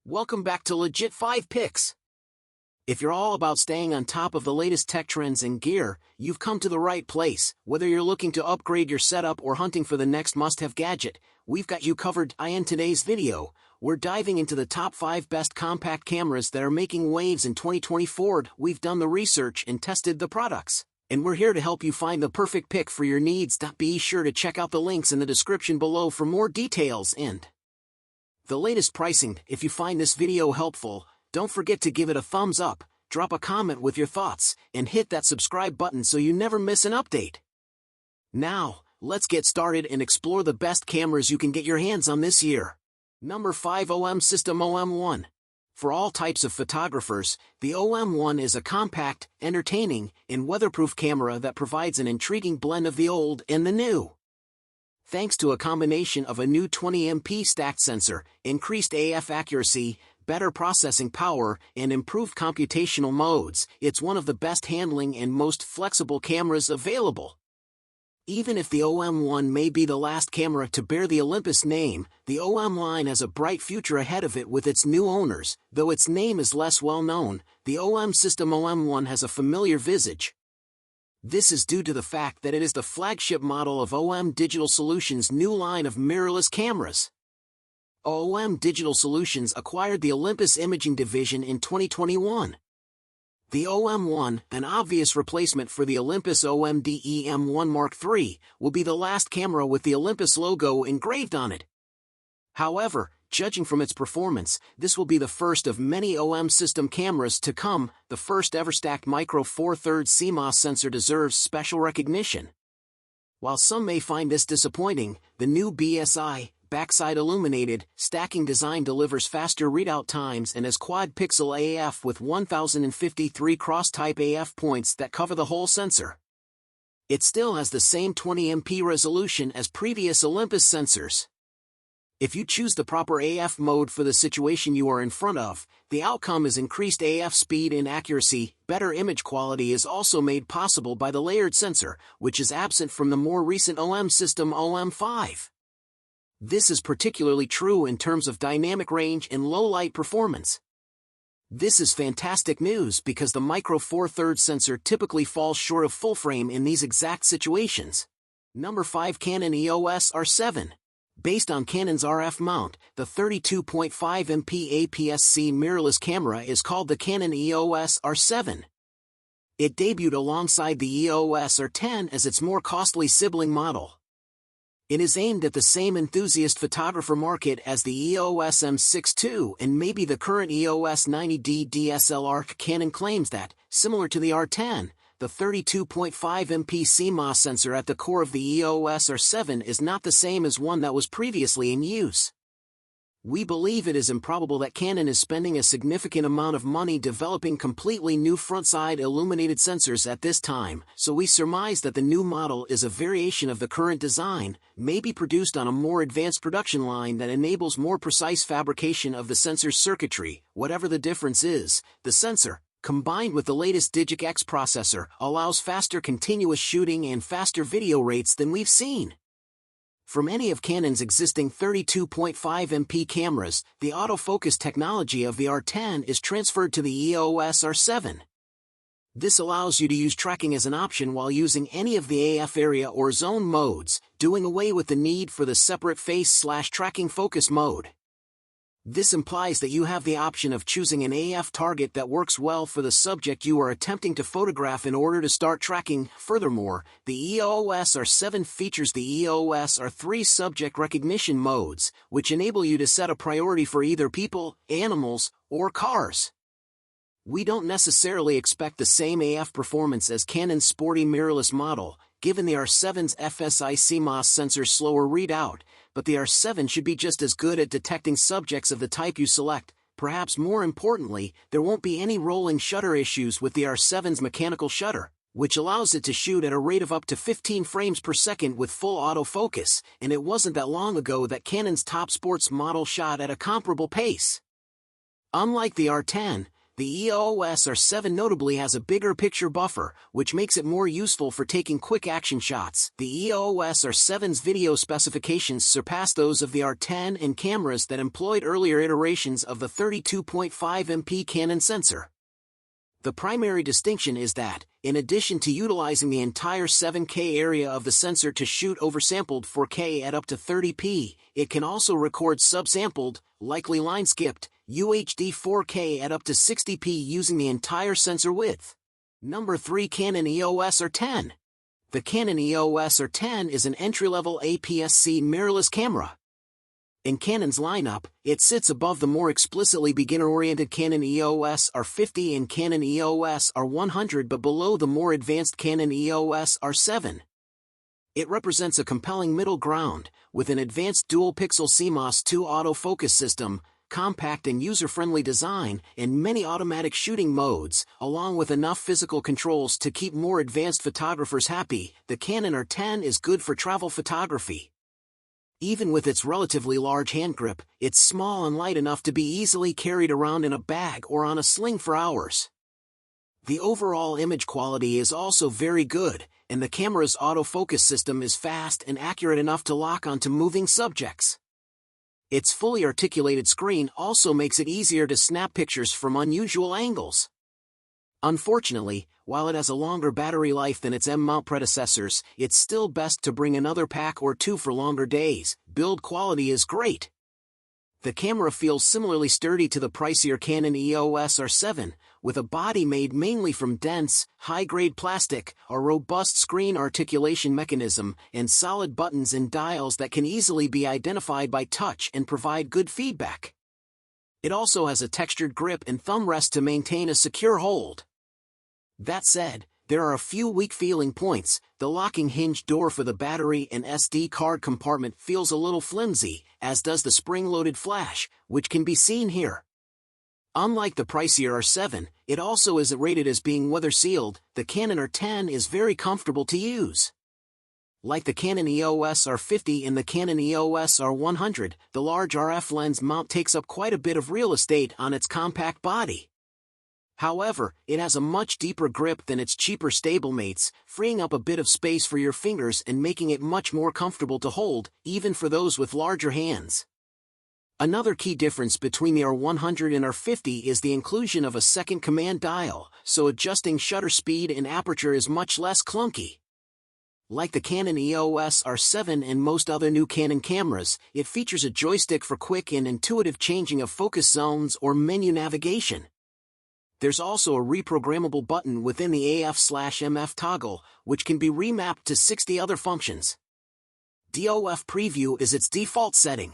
Welcome back to Legit 5 Picks. If you're all about staying on top of the latest tech trends and gear, you've come to the right place. Whether you're looking to upgrade your setup or hunting for the next must-have gadget, we've got you covered. In today's video, we're diving into the top 5 best compact cameras that are making waves in 2024. We've done the research and tested the products, and we're here to help you find the perfect pick for your needs. Be sure to check out the links in the description below for more details and the latest pricing. If you find this video helpful, don't forget to give it a thumbs up, drop a comment with your thoughts, and hit that subscribe button so you never miss an update. Now, let's get started and explore the best cameras you can get your hands on this year. Number 5. OM System OM1. For all types of photographers, the OM1 is a compact, entertaining, and weatherproof camera that provides an intriguing blend of the old and the new. Thanks to a combination of a new 20MP stacked sensor, increased AF accuracy, better processing power, and improved computational modes, it's one of the best handling and most flexible cameras available. Even if the OM1 may be the last camera to bear the Olympus name, the OM line has a bright future ahead of it with its new owners. Though its name is less well known, the OM System OM1 has a familiar visage. This is due to the fact that it is the flagship model of OM Digital Solutions' new line of mirrorless cameras. OM Digital Solutions acquired the Olympus Imaging Division in 2021. The OM1, an obvious replacement for the Olympus OMD-EM1 Mark III, will be the last camera with the Olympus logo engraved on it. However, judging from its performance, this will be the first of many OM system cameras to come. The first ever stacked micro Four Thirds CMOS sensor deserves special recognition. While some may find this disappointing, the new BSI, backside illuminated, stacking design delivers faster readout times and has quad-pixel AF with 1053 cross-type AF points that cover the whole sensor. It still has the same 20MP resolution as previous Olympus sensors. If you choose the proper AF mode for the situation you are in front of, the outcome is increased AF speed and accuracy. Better image quality is also made possible by the layered sensor, which is absent from the more recent OM System OM5. This is particularly true in terms of dynamic range and low-light performance. This is fantastic news because the micro Four Thirds sensor typically falls short of full frame in these exact situations. Number 5. Canon EOS R7. Based on Canon's RF mount, the 32.5MP APS-C mirrorless camera is called the Canon EOS R7. It debuted alongside the EOS R10 as its more costly sibling model. It is aimed at the same enthusiast photographer market as the EOS M6 II and may be the current EOS 90D DSLR. Canon claims that, similar to the R10, the 32.5MP CMOS sensor at the core of the EOS R7 is not the same as one that was previously in use. We believe it is improbable that Canon is spending a significant amount of money developing completely new front-side illuminated sensors at this time, so we surmise that the new model is a variation of the current design, maybe produced on a more advanced production line that enables more precise fabrication of the sensor's circuitry. Whatever the difference is, the sensor, combined with the latest Digic X processor, allows faster continuous shooting and faster video rates than we've seen from any of Canon's existing 32.5MP cameras. The autofocus technology of the R10 is transferred to the EOS R7. This allows you to use tracking as an option while using any of the AF area or zone modes, doing away with the need for the separate face/tracking focus mode. This implies that you have the option of choosing an AF target that works well for the subject you are attempting to photograph in order to start tracking. Furthermore, the EOS R7 features the EOS R3 subject recognition modes, which enable you to set a priority for either people, animals, or cars. We don't necessarily expect the same AF performance as Canon's sporty mirrorless model, given the R7's FSI CMOS sensor's slower readout, but the R7 should be just as good at detecting subjects of the type you select. Perhaps more importantly, there won't be any rolling shutter issues with the R7's mechanical shutter, which allows it to shoot at a rate of up to 15 frames per second with full autofocus, and it wasn't that long ago that Canon's top sports model shot at a comparable pace. Unlike the R10, The EOS R7 notably has a bigger picture buffer, which makes it more useful for taking quick action shots. The EOS R7's video specifications surpass those of the R10 and cameras that employed earlier iterations of the 32.5MP Canon sensor. The primary distinction is that, in addition to utilizing the entire 7K area of the sensor to shoot oversampled 4K at up to 30p, it can also record subsampled, likely line-skipped, UHD 4K at up to 60p using the entire sensor width. Number 3. Canon EOS R10. The Canon EOS R10 is an entry-level APS-C mirrorless camera. In Canon's lineup, it sits above the more explicitly beginner-oriented Canon EOS R50 and Canon EOS R100 but below the more advanced Canon EOS R7. It represents a compelling middle ground, with an advanced dual-pixel CMOS 2 autofocus system, compact and user-friendly design, and many automatic shooting modes, along with enough physical controls to keep more advanced photographers happy. The Canon R10 is good for travel photography. Even with its relatively large hand grip, it's small and light enough to be easily carried around in a bag or on a sling for hours. The overall image quality is also very good, and the camera's autofocus system is fast and accurate enough to lock onto moving subjects. Its fully articulated screen also makes it easier to snap pictures from unusual angles. Unfortunately, while it has a longer battery life than its M-mount predecessors, it's still best to bring another pack or two for longer days. Build quality is great. The camera feels similarly sturdy to the pricier Canon EOS R7, with a body made mainly from dense, high-grade plastic, a robust screen articulation mechanism, and solid buttons and dials that can easily be identified by touch and provide good feedback. It also has a textured grip and thumb rest to maintain a secure hold. That said, there are a few weak feeling points. The locking hinge door for the battery and SD card compartment feels a little flimsy, as does the spring-loaded flash, which can be seen here. Unlike the pricier R7, it also isn't rated as being weather-sealed. The Canon R10 is very comfortable to use. Like the Canon EOS R50 and the Canon EOS R100, the large RF lens mount takes up quite a bit of real estate on its compact body. However, it has a much deeper grip than its cheaper stablemates, freeing up a bit of space for your fingers and making it much more comfortable to hold, even for those with larger hands. Another key difference between the R100 and R50 is the inclusion of a second command dial, so adjusting shutter speed and aperture is much less clunky. Like the Canon EOS R7 and most other new Canon cameras, it features a joystick for quick and intuitive changing of focus zones or menu navigation. There's also a reprogrammable button within the AF/MF toggle, which can be remapped to 60 other functions. DOF Preview is its default setting.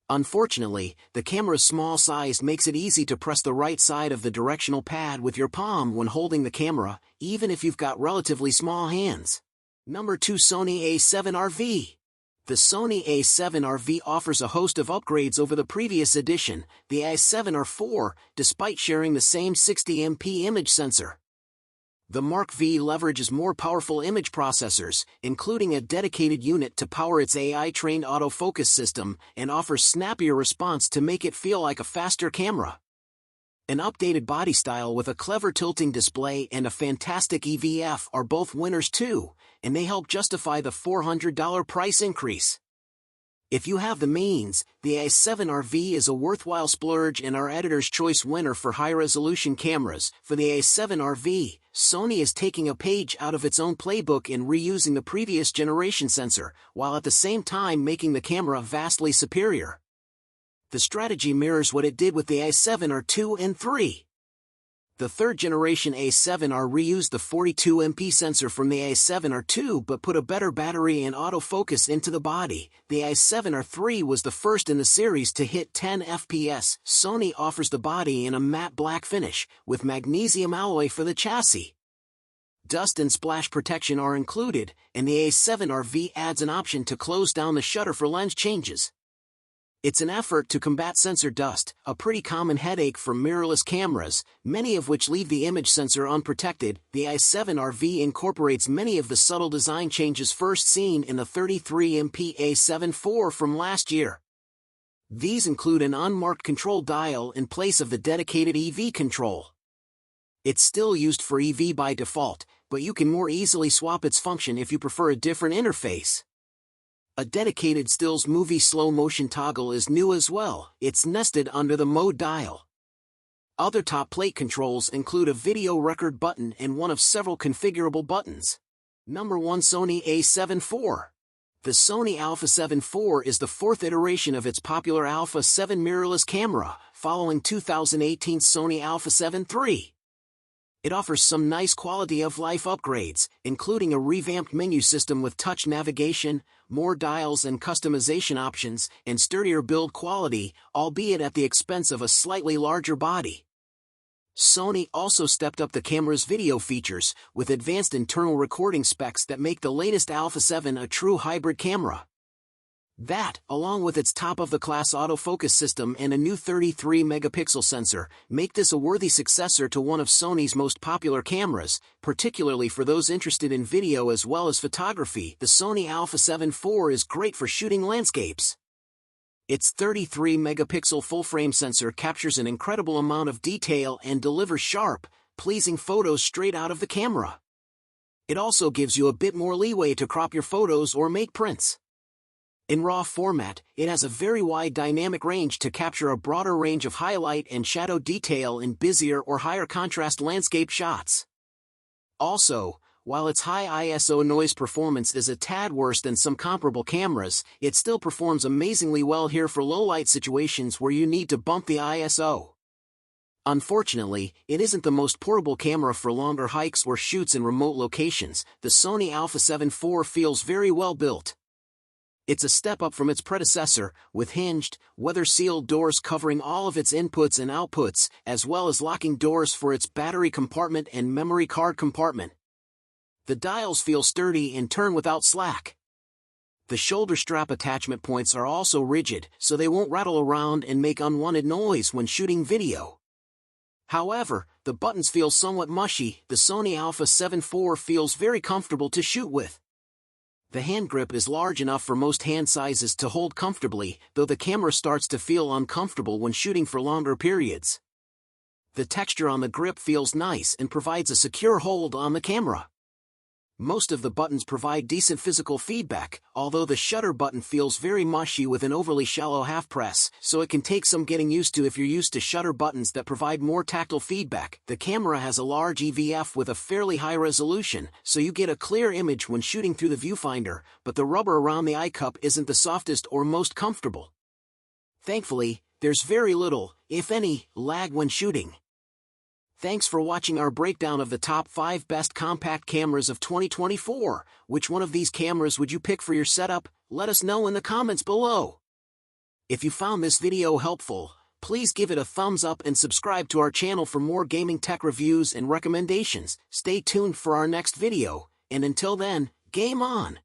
Unfortunately, the camera's small size makes it easy to press the right side of the directional pad with your palm when holding the camera, even if you've got relatively small hands. Number 2. Sony A7RV. The Sony A7RV offers a host of upgrades over the previous edition, the A7R4, despite sharing the same 60MP image sensor. The Mark V leverages more powerful image processors, including a dedicated unit to power its AI-trained autofocus system, and offers snappier response to make it feel like a faster camera. An updated body style with a clever tilting display and a fantastic EVF are both winners too, and they help justify the $400 price increase. If you have the means, the A7RV is a worthwhile splurge and our editor's choice winner for high-resolution cameras. For the A7RV, Sony is taking a page out of its own playbook and reusing the previous generation sensor, while at the same time making the camera vastly superior. The strategy mirrors what it did with the A7R2 and 3. The third-generation A7R reused the 42MP sensor from the A7R2 but put a better battery and autofocus into the body. The A7R3 was the first in the series to hit 10 FPS. Sony offers the body in a matte black finish, with magnesium alloy for the chassis. Dust and splash protection are included, and the A7RV adds an option to close down the shutter for lens changes. It's an effort to combat sensor dust, a pretty common headache for mirrorless cameras, many of which leave the image sensor unprotected. The A7RV incorporates many of the subtle design changes first seen in the 33MP A7 IV from last year. These include an unmarked control dial in place of the dedicated EV control. It's still used for EV by default, but you can more easily swap its function if you prefer a different interface. A dedicated stills movie slow motion toggle is new as well. It's nested under the mode dial. Other top plate controls include a video record button and one of several configurable buttons. Number 1, Sony A7 IV. The Sony Alpha 7 IV is the fourth iteration of its popular Alpha 7 mirrorless camera, following 2018's Sony Alpha 7 III. It offers some nice quality-of-life upgrades, including a revamped menu system with touch navigation, more dials and customization options, and sturdier build quality, albeit at the expense of a slightly larger body. Sony also stepped up the camera's video features, with advanced internal recording specs that make the latest Alpha 7 a true hybrid camera. That, along with its top-of-the-class autofocus system and a new 33-megapixel sensor, make this a worthy successor to one of Sony's most popular cameras, particularly for those interested in video as well as photography. The Sony Alpha 7 IV is great for shooting landscapes. Its 33-megapixel full-frame sensor captures an incredible amount of detail and delivers sharp, pleasing photos straight out of the camera. It also gives you a bit more leeway to crop your photos or make prints. In RAW format, it has a very wide dynamic range to capture a broader range of highlight and shadow detail in busier or higher contrast landscape shots. Also, while its high ISO noise performance is a tad worse than some comparable cameras, it still performs amazingly well here for low-light situations where you need to bump the ISO. Unfortunately, it isn't the most portable camera for longer hikes or shoots in remote locations. The Sony Alpha 7 IV feels very well built. It's a step up from its predecessor, with hinged, weather-sealed doors covering all of its inputs and outputs, as well as locking doors for its battery compartment and memory card compartment. The dials feel sturdy and turn without slack. The shoulder strap attachment points are also rigid, so they won't rattle around and make unwanted noise when shooting video. However, the buttons feel somewhat mushy. The Sony Alpha 7 IV feels very comfortable to shoot with. The hand grip is large enough for most hand sizes to hold comfortably, though the camera starts to feel uncomfortable when shooting for longer periods. The texture on the grip feels nice and provides a secure hold on the camera. Most of the buttons provide decent physical feedback, although the shutter button feels very mushy with an overly shallow half press, so it can take some getting used to if you're used to shutter buttons that provide more tactile feedback. The camera has a large EVF with a fairly high resolution, so you get a clear image when shooting through the viewfinder, but the rubber around the eye cup isn't the softest or most comfortable. Thankfully, there's very little, if any, lag when shooting. Thanks for watching our breakdown of the top 5 best compact cameras of 2024. Which one of these cameras would you pick for your setup? Let us know in the comments below. If you found this video helpful, please give it a thumbs up and subscribe to our channel for more gaming tech reviews and recommendations. Stay tuned for our next video, and until then, game on!